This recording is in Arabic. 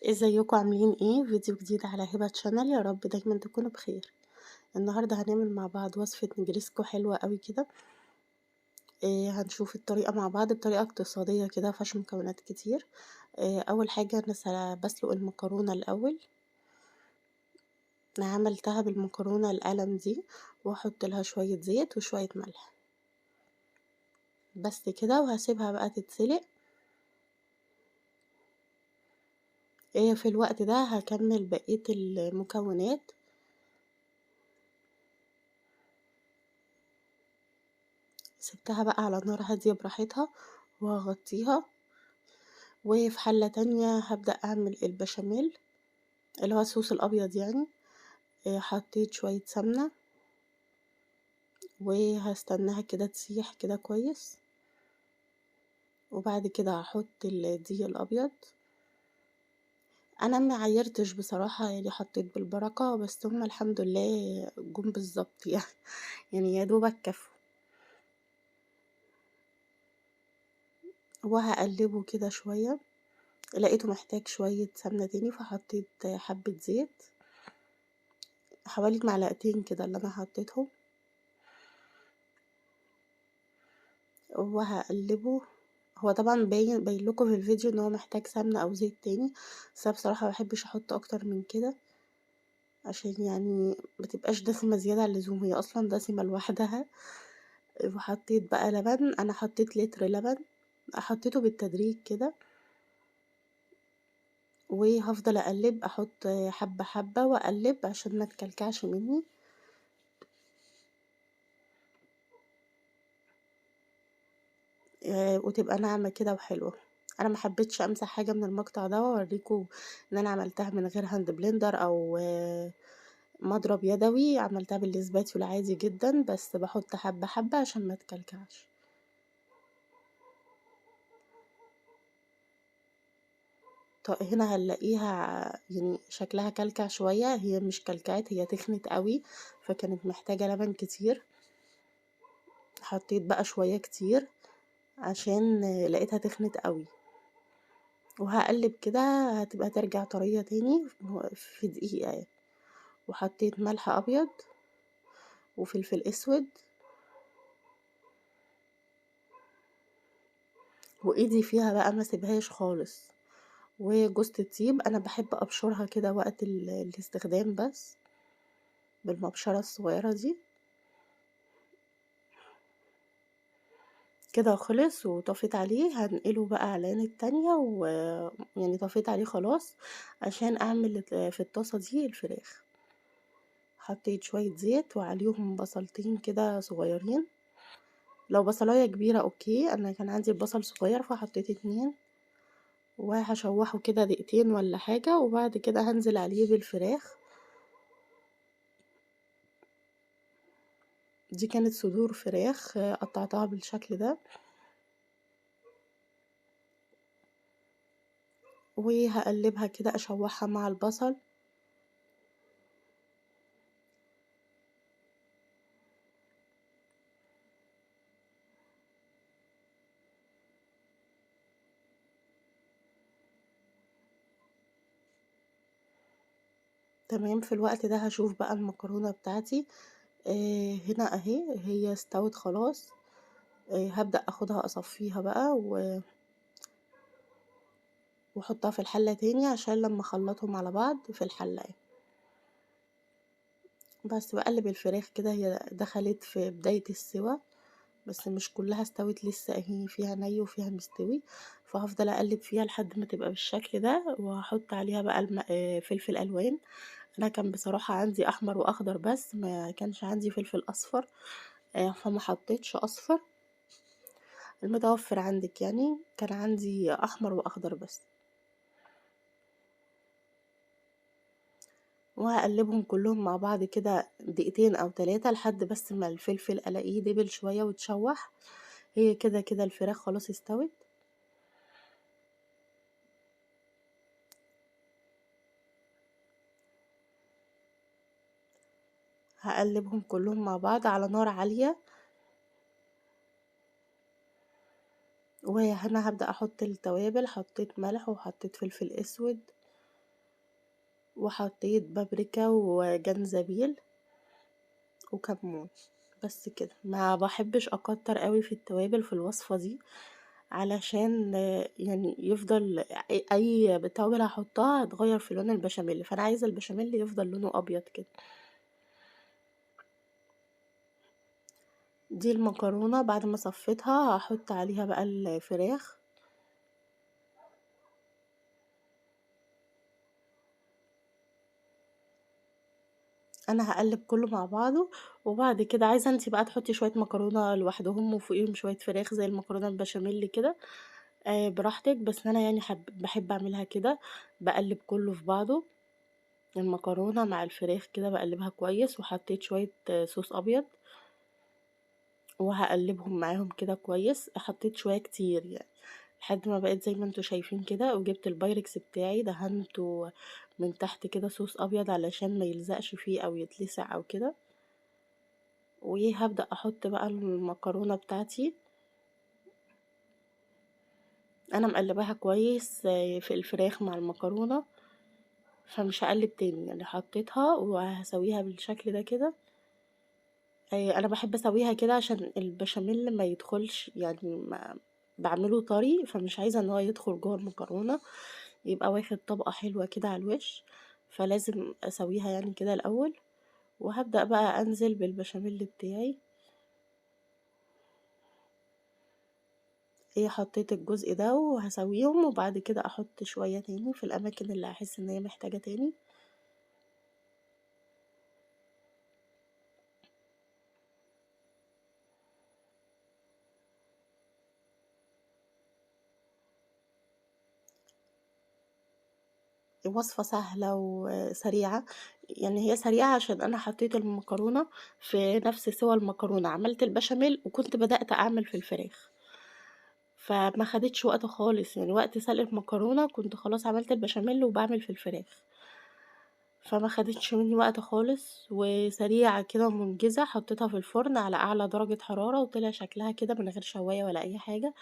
ازيكم عاملين ايه؟ فيديو جديد على هبة شانل، يا رب دايما تكونوا بخير. النهارده هنعمل مع بعض وصفة نجريسكو حلوة قوي كده. هنشوف الطريقة مع بعض بطريقة اقتصادية كده مفيهاش مكونات كتير. اول حاجة انا بسلق المكرونة الاول. انا عملتها بالمكرونة القلم دي، واحط لها شوية زيت وشوية ملح بس كده، وهسيبها بقى تتسلق. في الوقت ده هكمل بقية المكونات. سبتها بقى على نار هادية براحتها وهغطيها. وفي حلة تانية هبدأ أعمل البشاميل اللي هو الصوص الأبيض يعني. حطيت شوية سمنة وهستناها كده تسيح كده كويس، وبعد كده هحط الدقيق الأبيض. أنا ما عيرتش بصراحة، يعني حطيت بالبركة بس هما الحمد لله جم بالظبط يعني. يعني يا دوبك كفوا. وهقلبه كده شوية، لقيته محتاج شوية سمنة تاني فحطيت حبة زيت، حوالي معلقتين كده اللي أنا حطيتهم. وهقلبه. هو طبعا باين لكم في الفيديو ان هو محتاج سمنة او زيت تاني، بس انا بصراحة مبحبش احط اكتر من كده عشان يعني متبقاش دسمة زيادة عن اللزوم، هي اصلا دسمة لوحدها. وحطيت بقى لبن، انا حطيت لتر لبن، حطيته بالتدريج كده. وهفضل اقلب، احط حبة حبة واقلب عشان ما تكلكعش مني. وتبقى ناعمة كده وحلوة. انا ما حبيتش امسح حاجة من المقطع ده واوريكم ان انا عملتها من غير هاند بلندر او مضرب يدوي، عملتها بالسباتيولا عادي جدا، بس بحط حبة حبة عشان ما تكلكعش. هنا هنلاقيها يعني شكلها كلكع شوية، هي مش كلكعت، هي تخنت قوي فكانت محتاجة لبن كتير. حطيت بقى شوية كتير عشان لقيتها تخنت قوي. وهقلب كده، هتبقى ترجع طرية تاني في دقيقة يعني. وحطيت ملح ابيض وفلفل اسود، وايدي فيها بقى ما سيبهاش خالص. وجوزة الطيب انا بحب ابشرها كده وقت الاستخدام بس بالمبشرة الصغيرة دي. كده خلص وطفيت عليه، هنقله بقى على العين التانية يعني طفيت عليه خلاص عشان اعمل في الطاسة دي الفراخ. حطيت شوية زيت وعليهم بصلتين كده صغيرين، لو بصلاية كبيرة اوكي، انا كان عندي البصل صغير فحطيت 2. وهشوحه كده دقيقتين ولا حاجة، وبعد كده هنزل عليه بالفراخ. دي كانت صدور فراخ قطعتها بالشكل ده. وهقلبها كده اشوحها مع البصل. تمام، في الوقت ده هشوف بقى المكرونة بتاعتي. هنا اهي هي استوت خلاص. هبدأ اخدها اصفيها بقى واحطها في الحلة تاني عشان لما اخلطهم على بعض في الحلة يعني. بس بقلب الفراخ كده، هي دخلت في بداية السوا بس مش كلها استوت لسه، اهي فيها ني وفيها مستوي. فهفضل اقلب فيها لحد ما تبقى بالشكل ده، وهحط عليها بقى فلفل الوان. انا كان بصراحة عندي احمر واخضر بس ما كانش عندي فلفل اصفر، فما حطيتش اصفر. المتوفر عندك يعني، كان عندي احمر واخضر بس. وهقلبهم كلهم مع بعض كده دقيقتين او 3 لحد بس ما الفلفل الاقيه دبل شوية وتشوح. هي كده كده الفراخ خلاص استوت. هقلبهم كلهم مع بعض على نار عالية. وهنا هبدأ احط التوابل، حطيت ملح وحطيت فلفل اسود وحطيت بابريكا وجنزبيل وكمون، بس كده. ما باحبش أكتر أوي في التوابل في الوصفة دي، علشان يعني يفضل أي توابل هاحطها هتغيّر في لون البشاميل، فأنا عايزة البشاميل يفضل لونه أبيض كده. دي المكرونة بعد ما صفيتها هاحط عليها بقى الفراخ. أنا هاقلّب كلّه مع بعضه، وبعد كده عايزة أنتِ بقى تحطّي شوية مكرونة لوحدهم وفوقيهم شوية فراخ زي المكرونة البشاميل كده، براحتك، بس أنا يعني باحب أعملها كده، باقلّب كلّه في بعضه، المكرونة مع الفراخ كده باقلّبها كويس، وحطيت شوية صوص أبيض، وهاقلّبهم معاهم كده كويس، حطيت شوية كتير يعني، لحد ما بقت زي ما أنتم شايفين كده، وجِبت البايركس بتاعي دهنته من تحت كده صوص أبيض علشان ما يلزقش فيه أو يتلسع أو كده. وهابدأ أحط بقى المكرونة بتاعتي، أنا مقلّباها كويس في الفراخ مع المكرونة، فمش هاقلّب تاني، يعني حطيتها وهاسويها بالشكل ده كده. أنا باحب أسويها كده عشان البشاميل ما يدخلش، يعني ما باعمله طري، فمش عايزة إن هو يدخل جوّه المكرونة، يبقى واخد طبقة حلوة كده على الوش، فلازم أسويها يعني كده الأول، وهابدأ بقى أنزل بالبشاميل بتاعي. حطيت الجزء ده وهاسويهم، وبعد كده أحط شوية تاني في الأماكن اللي هاحس إن هي محتاجة تاني. وصفة سهلة وسريعة، يعني هي سريعة عشان أنا حطيت المكرونة في نفس سِوَى المكرونة، عملت البشاميل وكنت بدأت أعمل في الفراخ، فما خدتش وقت خالص، يعني وقت سلق المكرونة كنت خلاص عملت البشاميل وباعمل في الفراخ، فما خدتش مني وقت خالص، وسريعة كده ومنجزة. حطيتها في الفرن على أعلى درجة حرارة، وطلع شكلها كده من غير شواية ولا أي حاجة،